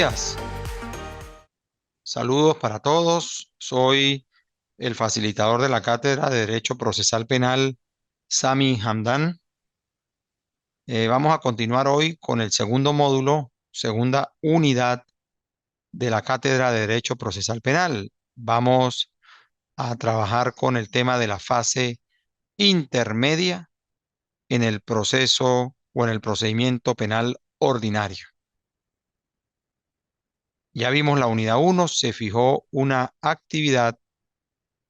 días. Saludos para todos. Soy el facilitador de la Cátedra de Derecho Procesal Penal, Sami Hamdan. Vamos a continuar hoy con el segundo módulo, segunda unidad de la Cátedra de Derecho Procesal Penal. Vamos a trabajar con el tema de la fase intermedia en el proceso o en el procedimiento penal ordinario. Ya vimos la unidad 1, se fijó una actividad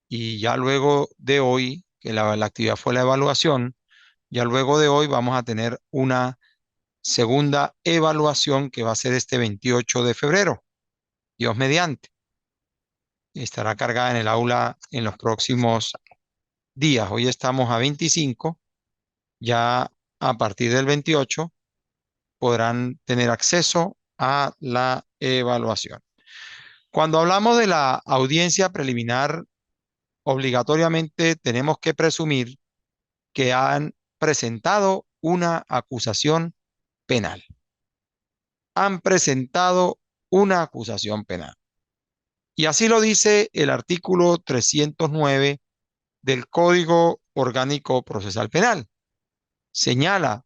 y ya luego de hoy, que la actividad fue la evaluación, ya luego de hoy vamos a tener una segunda evaluación que va a ser este 28 de febrero, Dios mediante. Estará cargada en el aula en los próximos días. Hoy estamos a 25, ya a partir del 28 podrán tener acceso a la evaluación. Cuando hablamos de la audiencia preliminar, obligatoriamente tenemos que presumir que han presentado una acusación penal. Han presentado una acusación penal. Y así lo dice el artículo 309 del Código Orgánico Procesal Penal. Señala,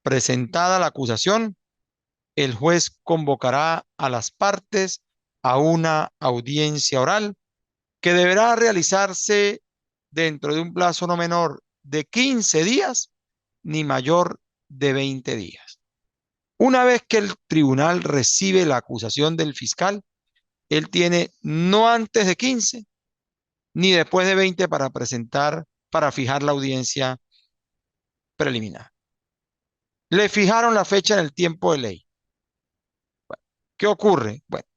presentada la acusación, el juez convocará a las partes a una audiencia oral que deberá realizarse dentro de un plazo no menor de 15 días ni mayor de 20 días. Una vez que el tribunal recibe la acusación del fiscal, él tiene no antes de 15 ni después de 20 para fijar la audiencia preliminar. Le fijaron la fecha en el tiempo de ley. ¿Qué ocurre? Bueno,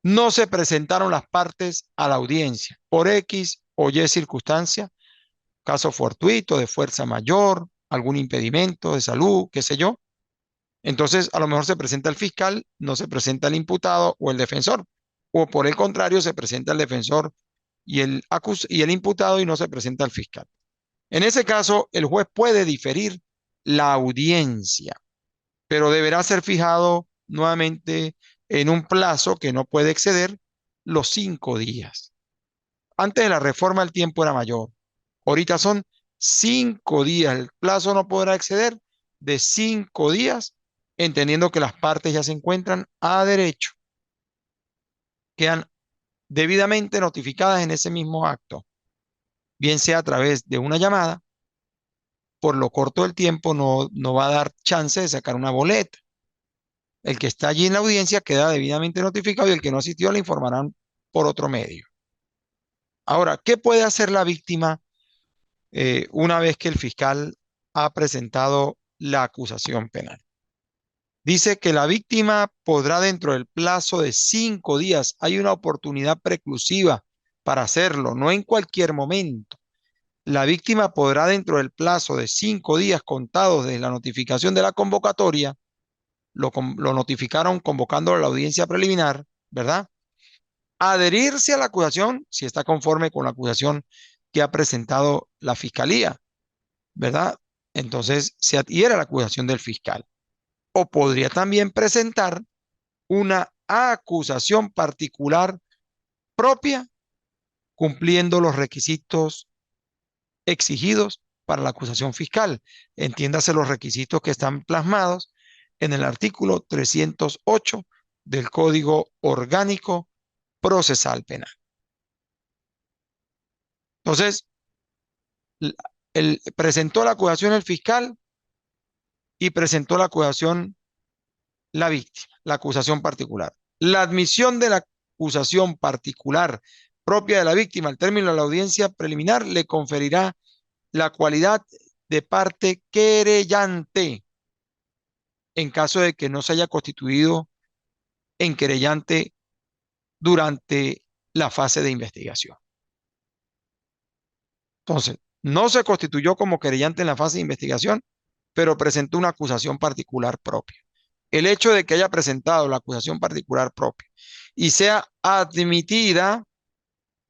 no se presentaron las partes a la audiencia por X o Y circunstancia, caso fortuito, de fuerza mayor, algún impedimento de salud, qué sé yo. Entonces, a lo mejor se presenta el fiscal, no se presenta el imputado o el defensor. O por el contrario, se presenta el defensor y el imputado y no se presenta el fiscal. En ese caso, el juez puede diferir la audiencia, pero deberá ser fijado nuevamente en un plazo que no puede exceder los 5 días. Antes de la reforma el tiempo era mayor. Ahorita son 5 días. El plazo no podrá exceder de 5 días, entendiendo que las partes ya se encuentran a derecho, quedan debidamente notificadas en ese mismo acto, bien sea a través de una llamada. Por lo corto del tiempo no va a dar chance de sacar una boleta. El que está allí en la audiencia queda debidamente notificado y el que no asistió le informarán por otro medio. Ahora, ¿qué puede hacer la víctima una vez que el fiscal ha presentado la acusación penal? Dice que la víctima podrá dentro del plazo de 5 días, hay una oportunidad preclusiva para hacerlo, no en cualquier momento. La víctima podrá dentro del plazo de 5 días contados desde la notificación de la convocatoria, lo notificaron convocando a la audiencia preliminar, ¿verdad? Adherirse a la acusación si está conforme con la acusación que ha presentado la fiscalía, ¿verdad? Entonces se adhiere a la acusación del fiscal. O podría también presentar una acusación particular propia, cumpliendo los requisitos exigidos para la acusación fiscal. Entiéndase los requisitos que están plasmados en el artículo 308 del Código Orgánico Procesal Penal. Entonces, presentó la acusación el fiscal y presentó la acusación la víctima, la acusación particular. La admisión de la acusación particular propia de la víctima al término de la audiencia preliminar le conferirá la cualidad de parte querellante en caso de que no se haya constituido en querellante durante la fase de investigación. Entonces, no se constituyó como querellante en la fase de investigación, pero presentó una acusación particular propia. El hecho de que haya presentado la acusación particular propia y sea admitida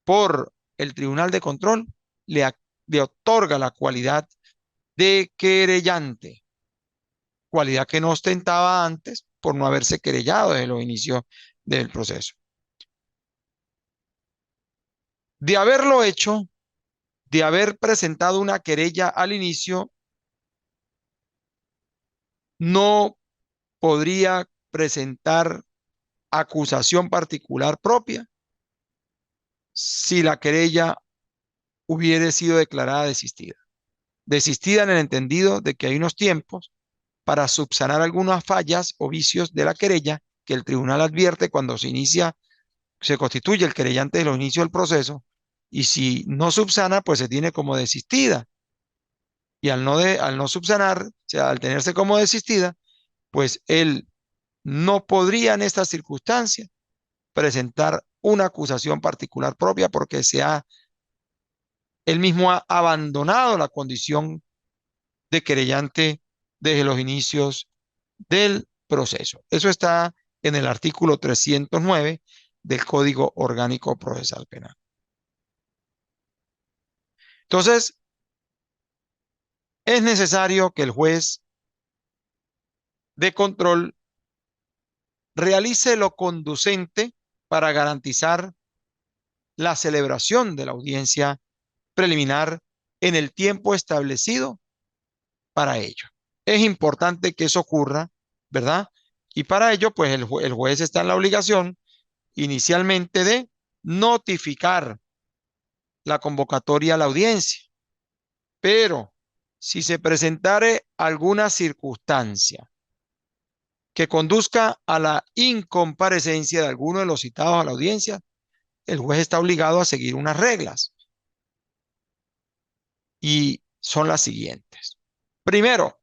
por el Tribunal de Control, le otorga la cualidad de querellante, cualidad que no ostentaba antes por no haberse querellado desde los inicios del proceso. De haberlo hecho, de haber presentado una querella al inicio, no podría presentar acusación particular propia si la querella hubiera sido declarada desistida. Desistida en el entendido de que hay unos tiempos para subsanar algunas fallas o vicios de la querella que el tribunal advierte cuando se inicia, se constituye el querellante de los inicios del proceso, y si no subsana, pues se tiene como desistida. Y al no subsanar, o sea, al tenerse como desistida, pues él no podría en estas circunstancias presentar una acusación particular propia porque él mismo ha abandonado la condición de querellante desde los inicios del proceso. Eso está en el artículo 309 del Código Orgánico Procesal Penal. Entonces, es necesario que el juez de control realice lo conducente para garantizar la celebración de la audiencia preliminar en el tiempo establecido para ello. Es importante que eso ocurra, ¿verdad? Y para ello, pues el juez está en la obligación inicialmente de notificar la convocatoria a la audiencia, pero si se presentare alguna circunstancia que conduzca a la incomparecencia de alguno de los citados a la audiencia, el juez está obligado a seguir unas reglas y son las siguientes. Primero,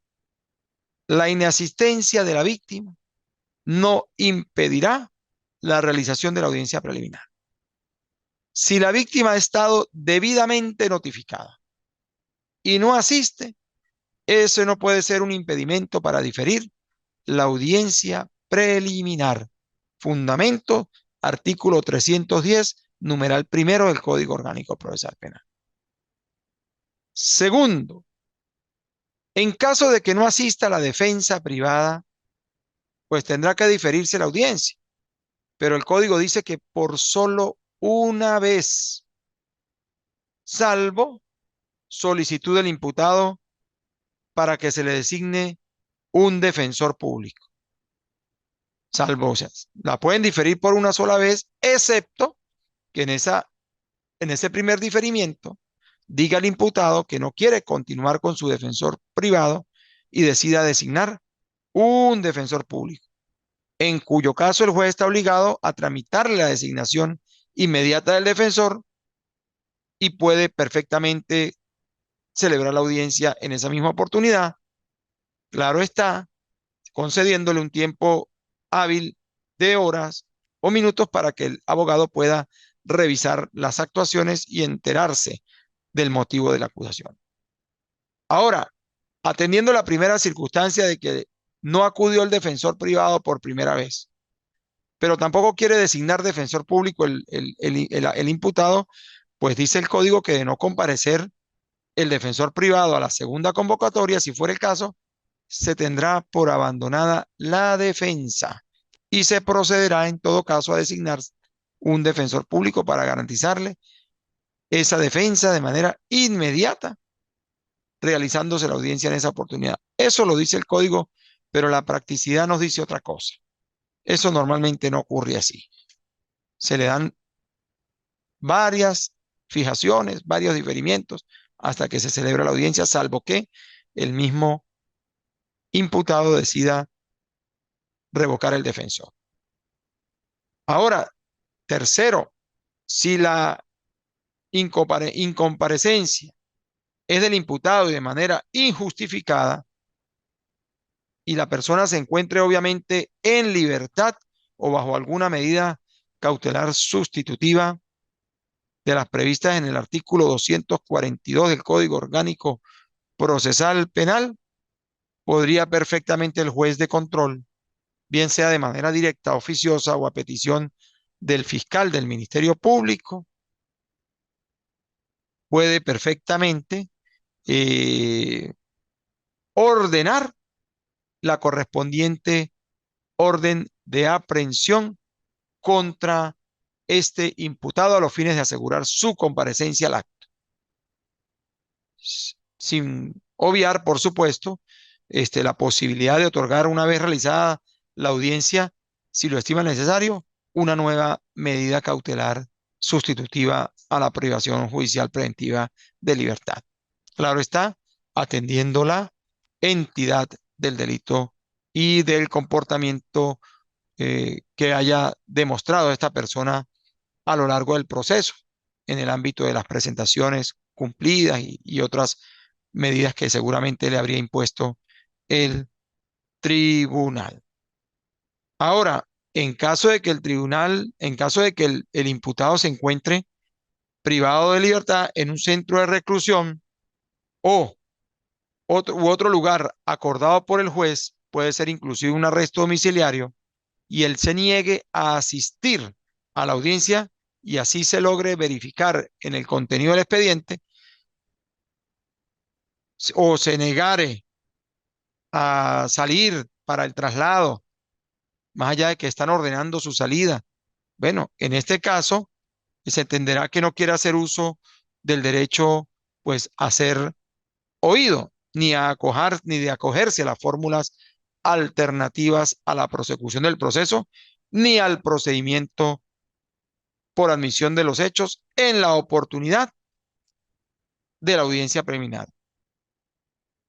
la inasistencia de la víctima no impedirá la realización de la audiencia preliminar. Si la víctima ha estado debidamente notificada y no asiste, eso no puede ser un impedimento para diferir la audiencia preliminar. Fundamento, artículo 310, numeral primero del Código Orgánico Procesal Penal. Segundo, en caso de que no asista la defensa privada, pues tendrá que diferirse la audiencia. Pero el código dice que por solo una vez, salvo solicitud del imputado para que se le designe un defensor público. Salvo, o sea, la pueden diferir por una sola vez, excepto que en ese primer diferimiento diga el imputado que no quiere continuar con su defensor privado y decida designar un defensor público, en cuyo caso el juez está obligado a tramitarle la designación inmediata del defensor y puede perfectamente celebrar la audiencia en esa misma oportunidad. Claro está, concediéndole un tiempo hábil de horas o minutos para que el abogado pueda revisar las actuaciones y enterarse del motivo de la acusación. Ahora, atendiendo la primera circunstancia de que no acudió el defensor privado por primera vez, pero tampoco quiere designar defensor público el imputado, pues dice el código que de no comparecer el defensor privado a la segunda convocatoria, si fuera el caso, se tendrá por abandonada la defensa y se procederá en todo caso a designar un defensor público para garantizarle esa defensa de manera inmediata, realizándose la audiencia en esa oportunidad. Eso lo dice el código, pero la practicidad nos dice otra cosa. Eso normalmente no ocurre así. Se le dan varias fijaciones, varios diferimientos hasta que se celebra la audiencia, salvo que el mismo imputado decida revocar el defensor. Ahora, tercero, si la incomparecencia es del imputado y de manera injustificada y la persona se encuentre obviamente en libertad o bajo alguna medida cautelar sustitutiva de las previstas en el artículo 242 del Código Orgánico Procesal Penal, podría perfectamente el juez de control, bien sea de manera directa, oficiosa o a petición del fiscal del Ministerio Público, puede perfectamente ordenar la correspondiente orden de aprehensión contra este imputado a los fines de asegurar su comparecencia al acto, sin obviar, por supuesto, la posibilidad de otorgar una vez realizada la audiencia, si lo estima necesario, una nueva medida cautelar sustitutiva a la privación judicial preventiva de libertad. Claro está, atendiendo la entidad del delito y del comportamiento que haya demostrado esta persona a lo largo del proceso, en el ámbito de las presentaciones cumplidas y otras medidas que seguramente le habría impuesto el tribunal. Ahora, en caso de que el tribunal, en caso de que el imputado se encuentre privado de libertad en un centro de reclusión o u otro lugar acordado por el juez, puede ser inclusive un arresto domiciliario, y él se niegue a asistir a la audiencia y así se logre verificar en el contenido del expediente, o se negare a salir para el traslado, más allá de que están ordenando su salida. Bueno, en este caso se entenderá que no quiere hacer uso del derecho, pues, a ser oído, ni de acogerse a las fórmulas alternativas a la prosecución del proceso, ni al procedimiento por admisión de los hechos en la oportunidad de la audiencia preliminar.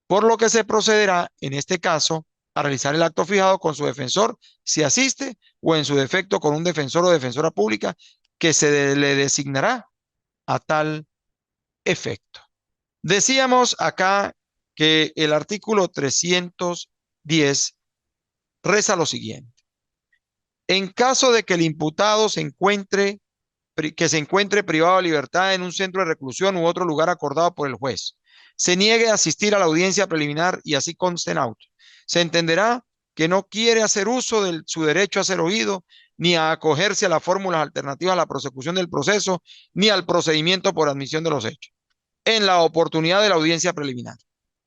Por lo que se procederá, en este caso, a realizar el acto fijado con su defensor, si asiste, o en su defecto con un defensor o defensora pública que le designará a tal efecto. Decíamos acá que el artículo 310 reza lo siguiente. En caso de que el imputado que se encuentre privado de libertad en un centro de reclusión u otro lugar acordado por el juez, se niegue a asistir a la audiencia preliminar y así conste en auto, se entenderá que no quiere hacer uso de su derecho a ser oído, ni a acogerse a las fórmulas alternativas a la prosecución del proceso, ni al procedimiento por admisión de los hechos, en la oportunidad de la audiencia preliminar,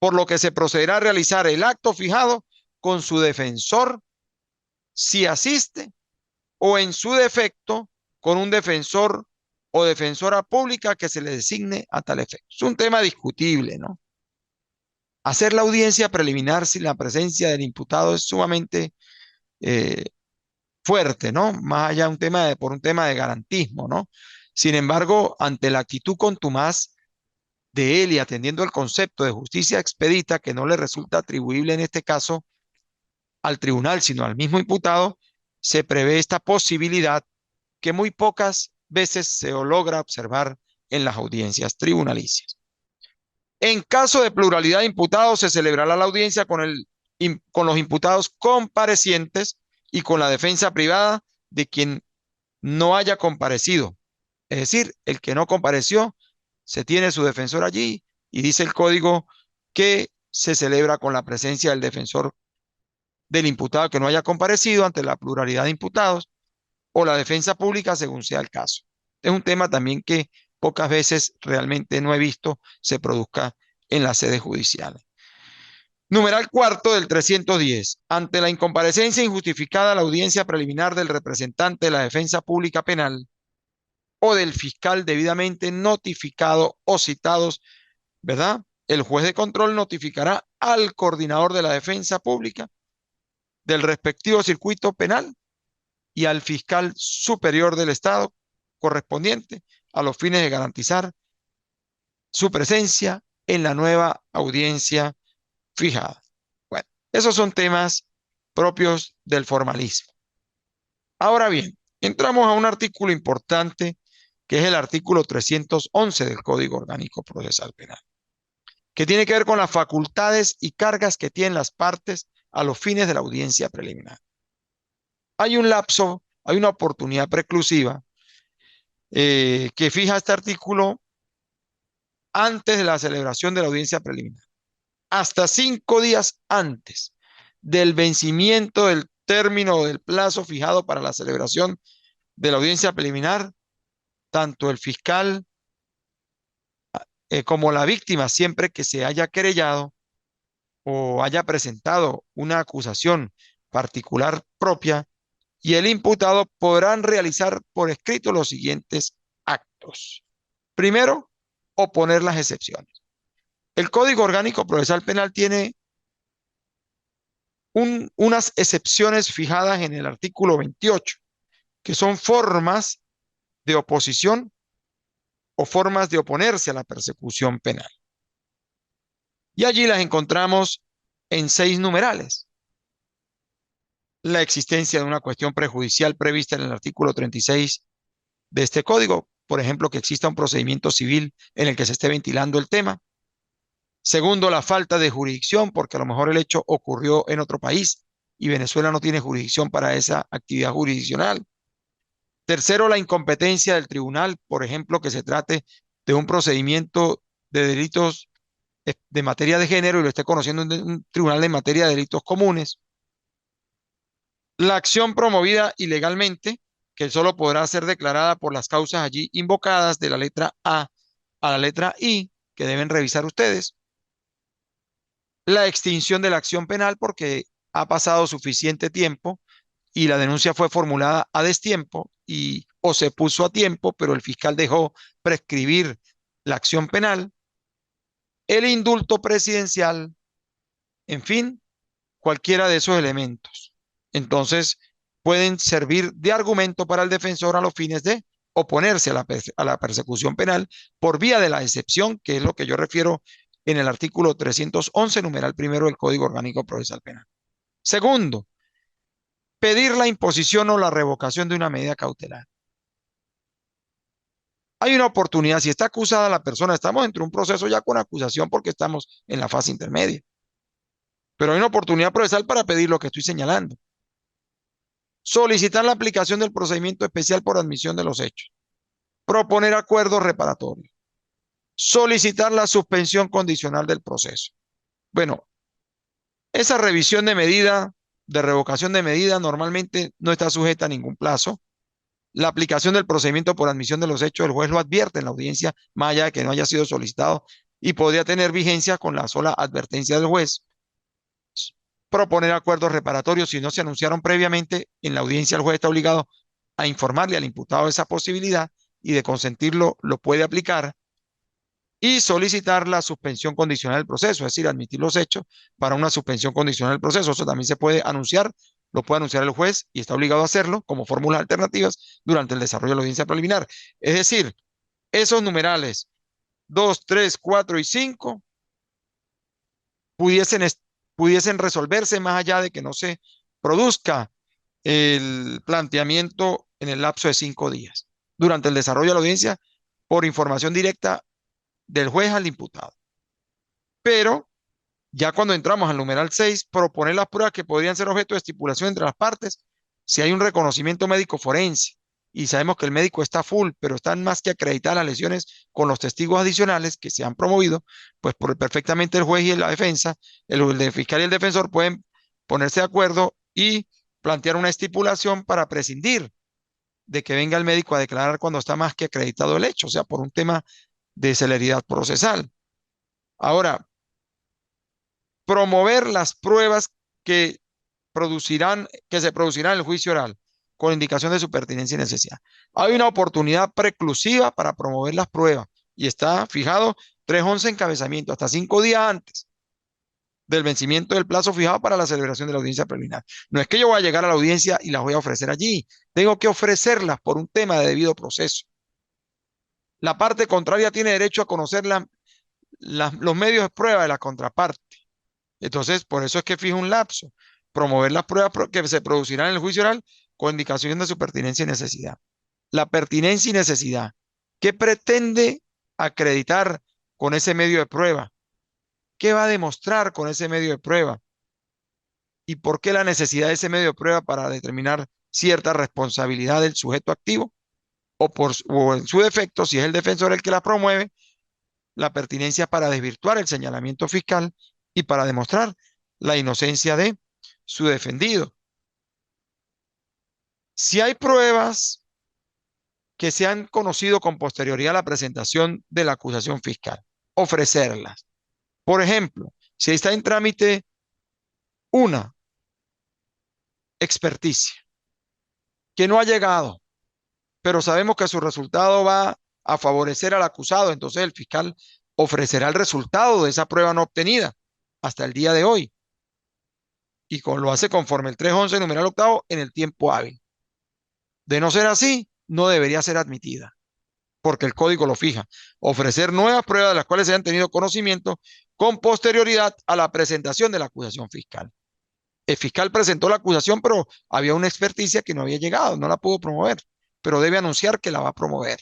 por lo que se procederá a realizar el acto fijado con su defensor si asiste, o en su defecto con un defensor o defensora pública que se le designe a tal efecto. Es un tema discutible, ¿no? Hacer la audiencia preliminar sin la presencia del imputado es sumamente eh, fuerte, ¿no? Más allá por un tema de garantismo, ¿no? Sin embargo, ante la actitud contumaz de él y atendiendo el concepto de justicia expedita que no le resulta atribuible en este caso al tribunal, sino al mismo imputado, se prevé esta posibilidad que muy pocas veces se logra observar en las audiencias tribunalicias. En caso de pluralidad de imputados, se celebrará la audiencia con los imputados comparecientes y con la defensa privada de quien no haya comparecido. Es decir, el que no compareció, se tiene su defensor allí y dice el código que se celebra con la presencia del defensor del imputado que no haya comparecido ante la pluralidad de imputados, o la defensa pública según sea el caso. Es un tema también que pocas veces realmente no he visto se produzca en las sedes judiciales. Numeral cuarto del 310. Ante la incomparecencia injustificada a la audiencia preliminar del representante de la defensa pública penal o del fiscal debidamente notificado o citados, ¿verdad? El juez de control notificará al coordinador de la defensa pública del respectivo circuito penal y al fiscal superior del Estado correspondiente a los fines de garantizar su presencia en la nueva audiencia fijada. Bueno, esos son temas propios del formalismo. Ahora bien, entramos a un artículo importante que es el artículo 311 del Código Orgánico Procesal Penal, que tiene que ver con las facultades y cargas que tienen las partes a los fines de la audiencia preliminar. Hay un lapso, hay una oportunidad preclusiva que fija este artículo antes de la celebración de la audiencia preliminar, hasta 5 días antes del vencimiento del término o del plazo fijado para la celebración de la audiencia preliminar, tanto el fiscal como la víctima, siempre que se haya querellado o haya presentado una acusación particular propia y el imputado podrán realizar por escrito los siguientes actos. Primero, oponer las excepciones. El Código Orgánico Procesal Penal tiene unas excepciones fijadas en el artículo 28, que son formas de oposición o formas de oponerse a la persecución penal. Y allí las encontramos en 6 numerales. La existencia de una cuestión prejudicial prevista en el artículo 36 de este código, por ejemplo, que exista un procedimiento civil en el que se esté ventilando el tema. Segundo, la falta de jurisdicción, porque a lo mejor el hecho ocurrió en otro país y Venezuela no tiene jurisdicción para esa actividad jurisdiccional. Tercero, la incompetencia del tribunal, por ejemplo, que se trate de un procedimiento de delitos de materia de género y lo esté conociendo un tribunal de materia de delitos comunes. La acción promovida ilegalmente, que solo podrá ser declarada por las causas allí invocadas de la letra a la letra I, que deben revisar ustedes. La extinción de la acción penal porque ha pasado suficiente tiempo y la denuncia fue formulada a destiempo y o se puso a tiempo, pero el fiscal dejó prescribir la acción penal. El indulto presidencial, en fin, cualquiera de esos elementos. Entonces, pueden servir de argumento para el defensor a los fines de oponerse a la persecución penal por vía de la excepción, que es lo que yo refiero en el artículo 311, numeral primero del Código Orgánico Procesal Penal. Segundo, pedir la imposición o la revocación de una medida cautelar. Hay una oportunidad, si está acusada la persona, estamos dentro de un proceso ya con acusación porque estamos en la fase intermedia, pero hay una oportunidad procesal para pedir lo que estoy señalando. Solicitar la aplicación del procedimiento especial por admisión de los hechos. Proponer acuerdos reparatorios. Solicitar la suspensión condicional del proceso. Bueno, esa revisión de medida, de revocación de medida, normalmente no está sujeta a ningún plazo. La aplicación del procedimiento por admisión de los hechos, el juez lo advierte en la audiencia, más allá de que no haya sido solicitado, y podría tener vigencia con la sola advertencia del juez. Proponer acuerdos reparatorios si no se anunciaron previamente, en la audiencia el juez está obligado a informarle al imputado de esa posibilidad y de consentirlo lo puede aplicar y solicitar la suspensión condicional del proceso, es decir, admitir los hechos para una suspensión condicional del proceso. Eso también se puede anunciar, lo puede anunciar el juez y está obligado a hacerlo como fórmulas alternativas durante el desarrollo de la audiencia preliminar. Es decir, esos numerales 2, 3, 4 y 5 pudiesen, pudiesen resolverse más allá de que no se produzca el planteamiento en el lapso de 5 días durante el desarrollo de la audiencia por información directa del juez al imputado. Pero ya cuando entramos al numeral 6, proponer las pruebas que podrían ser objeto de estipulación entre las partes, si hay un reconocimiento médico forense y sabemos que el médico está full, pero están más que acreditadas las lesiones con los testigos adicionales que se han promovido, pues perfectamente el juez y la defensa, el fiscal y el defensor pueden ponerse de acuerdo y plantear una estipulación para prescindir de que venga el médico a declarar cuando está más que acreditado el hecho, o sea, por un tema de celeridad procesal. Ahora, promover las pruebas que que se producirán en el juicio oral con indicación de su pertinencia y necesidad. Hay una oportunidad preclusiva para promover las pruebas y está fijado 311 encabezamiento hasta 5 días antes del vencimiento del plazo fijado para la celebración de la audiencia preliminar. No es que yo voy a llegar a la audiencia y las voy a ofrecer allí, tengo que ofrecerlas por un tema de debido proceso. La parte contraria tiene derecho a conocer los medios de prueba de la contraparte. Entonces, por eso es que fija un lapso. Promover las pruebas que se producirán en el juicio oral con indicación de su pertinencia y necesidad. La pertinencia y necesidad. ¿Qué pretende acreditar con ese medio de prueba? ¿Qué va a demostrar con ese medio de prueba? ¿Y por qué la necesidad de ese medio de prueba para determinar cierta responsabilidad del sujeto activo? O en su defecto, si es el defensor el que la promueve, la pertinencia para desvirtuar el señalamiento fiscal y para demostrar la inocencia de su defendido. Si hay pruebas que se han conocido con posterioridad a la presentación de la acusación fiscal, ofrecerlas. Por ejemplo, si está en trámite una experticia, que no ha llegado, pero sabemos que su resultado va a favorecer al acusado, entonces el fiscal ofrecerá el resultado de esa prueba no obtenida hasta el día de hoy y lo hace conforme el 311 numeral octavo en el tiempo hábil. De no ser así, no debería ser admitida, porque el código lo fija. Ofrecer nuevas pruebas de las cuales se hayan tenido conocimiento con posterioridad a la presentación de la acusación fiscal. El fiscal presentó la acusación, pero había una experticia que no había llegado, no la pudo promover, pero debe anunciar que la va a promover.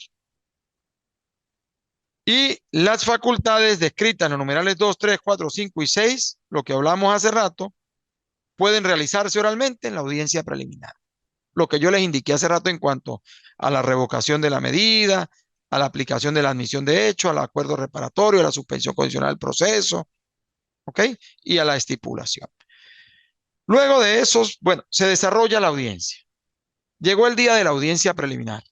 Y las facultades descritas en los numerales 2, 3, 4, 5 y 6, lo que hablamos hace rato, pueden realizarse oralmente en la audiencia preliminar. Lo que yo les indiqué hace rato en cuanto a la revocación de la medida, a la aplicación de la admisión de hecho, al acuerdo reparatorio, a la suspensión condicional del proceso, ¿ok? Y a la estipulación. Luego de esos, bueno, se desarrolla la audiencia. Llegó el día de la audiencia preliminar.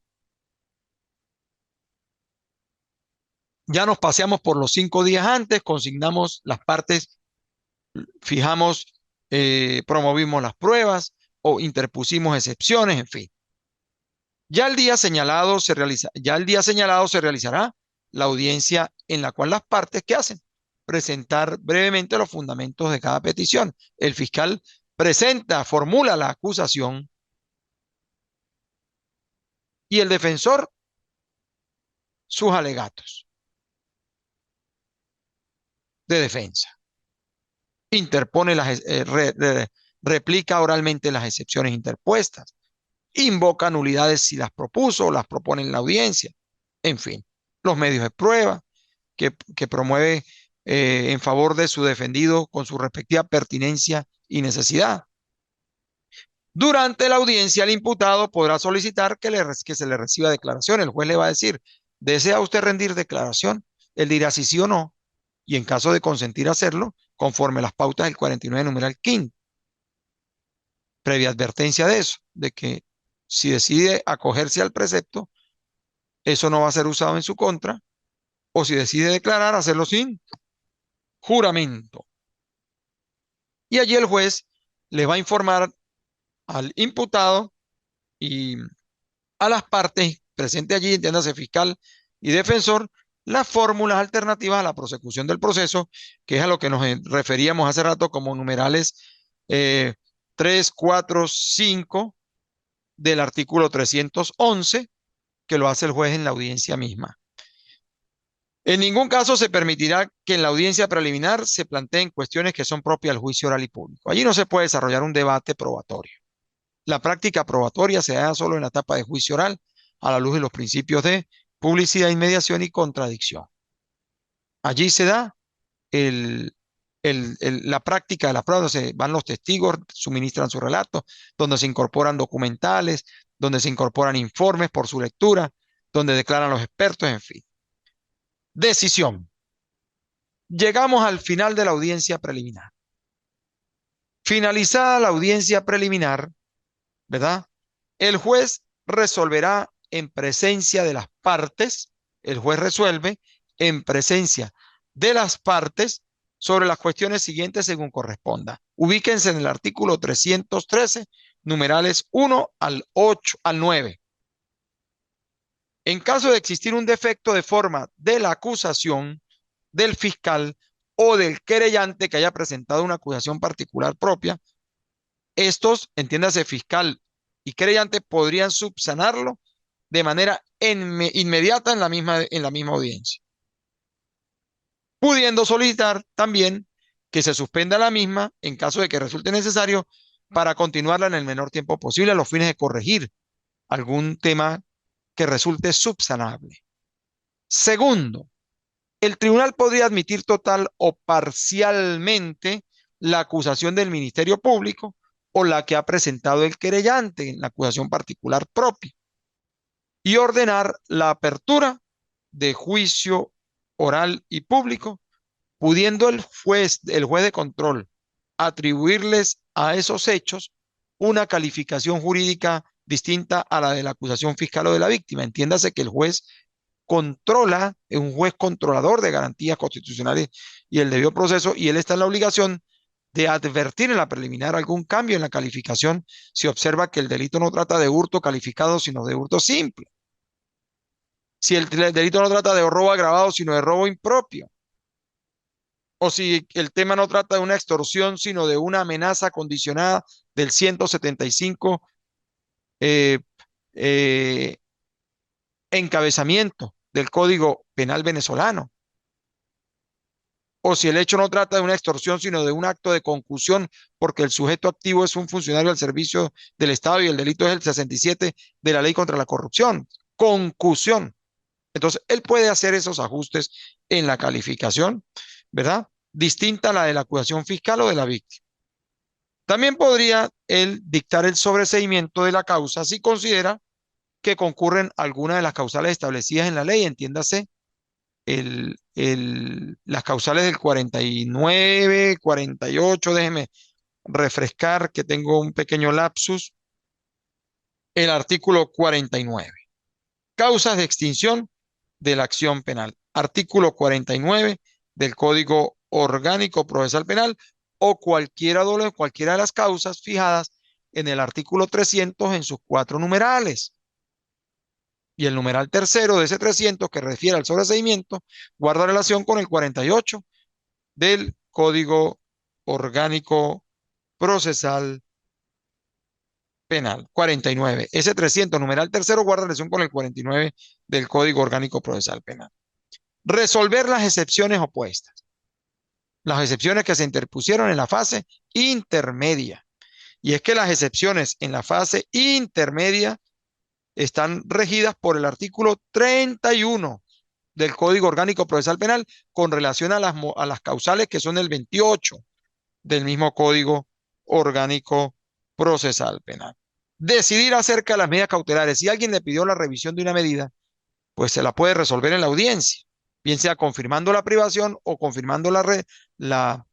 Ya nos paseamos por los 5 días antes, consignamos las partes, fijamos, promovimos las pruebas o interpusimos excepciones, en fin. Ya el día señalado se realizará la audiencia en la cual las partes, ¿qué hacen? Presentar brevemente los fundamentos de cada petición. El fiscal formula la acusación y el defensor sus alegatos de defensa. Interpone replica oralmente las excepciones interpuestas, invoca nulidades si las propuso o las propone en la audiencia, en fin, los medios de prueba que promueve en favor de su defendido con su respectiva pertinencia y necesidad. Durante la audiencia, el imputado podrá solicitar que se le reciba declaración. El juez le va a decir, ¿desea usted rendir declaración? Él dirá si sí o no, y en caso de consentir hacerlo, conforme las pautas del 49 numeral quinto, previa advertencia de eso, de que si decide acogerse al precepto, eso no va a ser usado en su contra, o si decide declarar, hacerlo sin juramento. Y allí el juez le va a informar al imputado y a las partes presentes allí, entiéndase fiscal y defensor, las fórmulas alternativas a la prosecución del proceso, que es a lo que nos referíamos hace rato como numerales 3, 4, 5 del artículo 311, que lo hace el juez en la audiencia misma. En ningún caso se permitirá que en la audiencia preliminar se planteen cuestiones que son propias del juicio oral y público. Allí no se puede desarrollar un debate probatorio. La práctica probatoria se da solo en la etapa de juicio oral, a la luz de los principios de publicidad, inmediación y contradicción. Allí se da la práctica de la prueba, donde se van los testigos, suministran su relato, donde se incorporan documentales, donde se incorporan informes por su lectura, donde declaran los expertos, en fin. Decisión. Llegamos al final de la audiencia preliminar. Finalizada la audiencia preliminar, ¿verdad? El juez resolverá en presencia de las partes, el juez resuelve en presencia de las partes sobre las cuestiones siguientes según corresponda. Ubíquense en el artículo 313, numerales 1 al 8 al 9. En caso de existir un defecto de forma de la acusación del fiscal o del querellante que haya presentado una acusación particular propia, estos, entiéndase fiscal y querellante, podrían subsanarlo de manera inmediata en la misma audiencia, pudiendo solicitar también que se suspenda la misma en caso de que resulte necesario para continuarla en el menor tiempo posible a los fines de corregir algún tema que resulte subsanable. Segundo, el tribunal podría admitir total o parcialmente la acusación del Ministerio Público o la que ha presentado el querellante en la acusación particular propia y ordenar la apertura de juicio oral y público, pudiendo el juez de control atribuirles a esos hechos una calificación jurídica distinta a la de la acusación fiscal o de la víctima. Entiéndase que el juez controla, es un juez controlador de garantías constitucionales y el debido proceso, y él está en la obligación de advertir en la preliminar algún cambio en la calificación si observa que el delito no trata de hurto calificado, sino de hurto simple. Si el delito no trata de robo agravado, sino de robo impropio. O si el tema no trata de una extorsión, sino de una amenaza condicionada del 175 eh, eh, encabezamiento del Código Penal venezolano. O si el hecho no trata de una extorsión, sino de un acto de concusión, porque el sujeto activo es un funcionario al servicio del Estado y el delito es el 67 de la Ley contra la Corrupción. Concusión. Entonces, él puede hacer esos ajustes en la calificación, ¿verdad? Distinta a la de la acusación fiscal o de la víctima. También podría él dictar el sobreseimiento de la causa si considera que concurren algunas de las causales establecidas en la ley, entiéndase las causales del 49, 48, déjeme refrescar que tengo un pequeño lapsus, el artículo 49, causas de extinción de la acción penal, artículo 49 del Código Orgánico Procesal Penal o cualquiera de las causas fijadas en el artículo 300 en sus 4 numerales. Y el numeral tercero de ese 300 que refiere al sobreseimiento guarda relación con el 48 del Código Orgánico Procesal Penal. 49. Ese 300 numeral tercero guarda relación con el 49 del Código Orgánico Procesal Penal. Resolver las excepciones opuestas. Las excepciones que se interpusieron en la fase intermedia. Y es que las excepciones en la fase intermedia están regidas por el artículo 31 del Código Orgánico Procesal Penal con relación a las causales que son el 28 del mismo Código Orgánico Procesal Penal. Decidir acerca de las medidas cautelares. Si alguien le pidió la revisión de una medida, pues se la puede resolver en la audiencia, bien sea confirmando la privación o confirmando la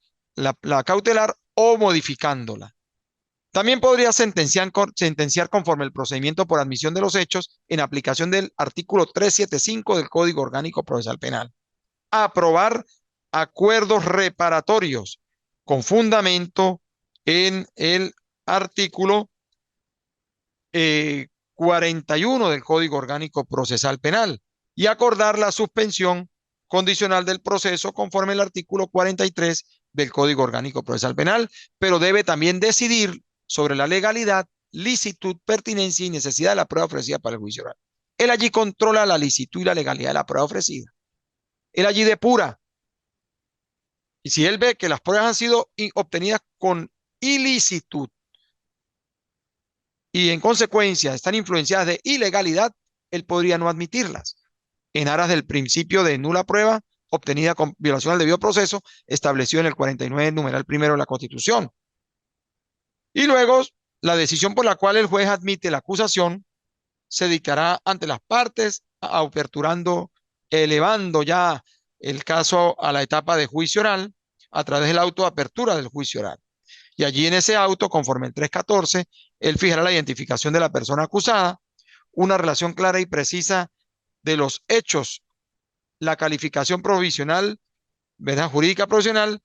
cautelar o modificándola. También podría sentenciar conforme el procedimiento por admisión de los hechos en aplicación del artículo 375 del Código Orgánico Procesal Penal. Aprobar acuerdos reparatorios con fundamento en el artículo 41 del Código Orgánico Procesal Penal y acordar la suspensión condicional del proceso conforme al artículo 43 del Código Orgánico Procesal Penal, pero debe también decidir sobre la legalidad, licitud, pertinencia y necesidad de la prueba ofrecida para el juicio oral. Él allí controla la licitud y la legalidad de la prueba ofrecida. Él allí depura. Y si él ve que las pruebas han sido obtenidas con ilicitud y en consecuencia están influenciadas de ilegalidad, él podría no admitirlas en aras del principio de nula prueba obtenida con violación al debido proceso establecido en el 49 numeral primero de la Constitución. Y luego, la decisión por la cual el juez admite la acusación se dictará ante las partes, aperturando, elevando ya el caso a la etapa de juicio oral a través del auto de apertura del juicio oral. Y allí en ese auto, conforme el 314, él fijará la identificación de la persona acusada, una relación clara y precisa de los hechos, la calificación provisional, ¿verdad? Jurídica provisional,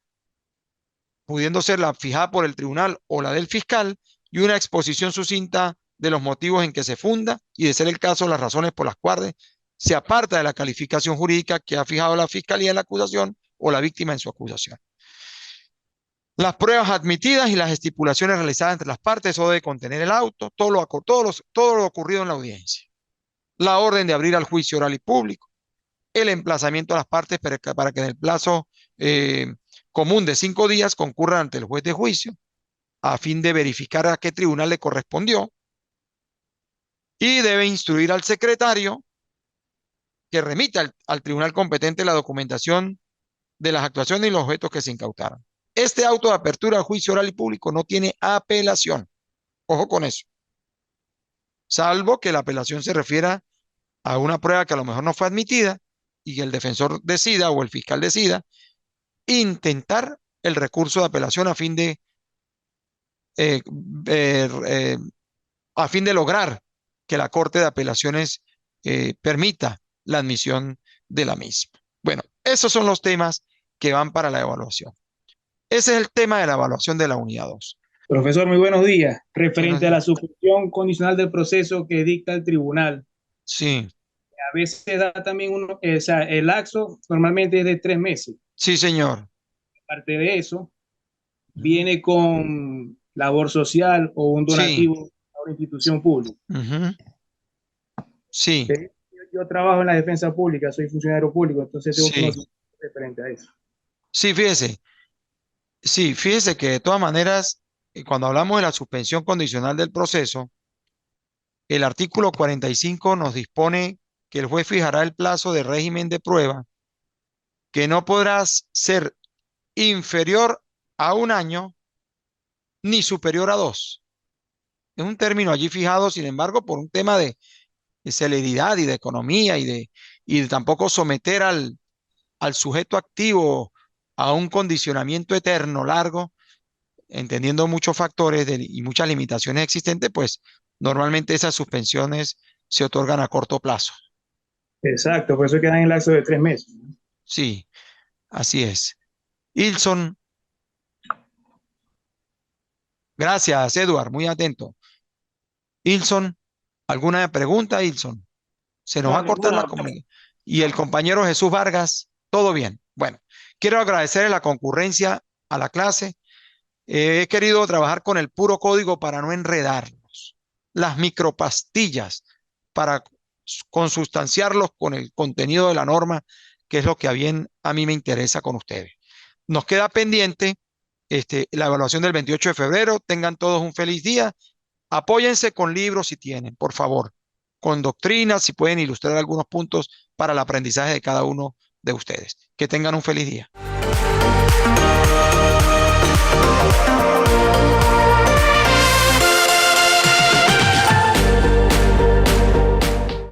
pudiendo ser la fijada por el tribunal o la del fiscal, y una exposición sucinta de los motivos en que se funda y, de ser el caso, las razones por las cuales se aparta de la calificación jurídica que ha fijado la fiscalía en la acusación o la víctima en su acusación. Las pruebas admitidas y las estipulaciones realizadas entre las partes, eso debe contener el auto, todo lo ocurrido en la audiencia. La orden de abrir al juicio oral y público, el emplazamiento de las partes para que en el plazo común de 5 días concurran ante el juez de juicio a fin de verificar a qué tribunal le correspondió, y debe instruir al secretario que remita al tribunal competente la documentación de las actuaciones y los objetos que se incautaron. Este auto de apertura al juicio oral y público no tiene apelación. Ojo con eso. Salvo que la apelación se refiera a una prueba que a lo mejor no fue admitida y el defensor decida o el fiscal decida intentar el recurso de apelación eh, eh, eh, a fin de lograr que la Corte de Apelaciones permita la admisión de la misma. Bueno, esos son los temas que van para la evaluación. Ese es el tema de la evaluación de la unidad 2. Profesor, muy buenos días. Buenos Referente a la días. suspensión condicional del proceso que dicta el tribunal, Sí, a veces da también uno, o sea, el laxo normalmente es de 3 meses. sí, señor. Aparte de eso, Ujú. viene con labor social o un Sí, donativo a una institución pública. ujú, sí, ¿Sí? Yo trabajo en la defensa pública, soy funcionario público, entonces tengo sí, conocimiento referente a eso. sí, fíjese. Sí, fíjese que de todas maneras, cuando hablamos de la suspensión condicional del proceso, el artículo 45 nos dispone que el juez fijará el plazo de régimen de prueba que no podrá ser inferior a un año ni superior a dos. Es un término allí fijado, sin embargo, por un tema de celeridad y de economía y de tampoco someter al sujeto activo a un condicionamiento eterno largo, entendiendo muchos factores y muchas limitaciones existentes, pues normalmente esas suspensiones se otorgan a corto plazo. Exacto, por eso quedan en el laxo de 3 meses. Sí, así es. Ilson, gracias, Edward, muy atento. Ilson, ¿alguna pregunta, Ilson? Se nos va No, a cortar la ninguna. comunicación. Y el compañero Jesús Vargas, todo bien. Bueno, quiero agradecerle la concurrencia a la clase. He querido trabajar con el puro código para no enredarlos. Las micropastillas para consustanciarlos con el contenido de la norma, que es lo que a mí me interesa con ustedes. Nos queda pendiente la evaluación del 28 de febrero. Tengan todos un feliz día. Apóyense con libros si tienen, por favor, con doctrinas, si pueden ilustrar algunos puntos para el aprendizaje de cada uno de ustedes. Que tengan un feliz día.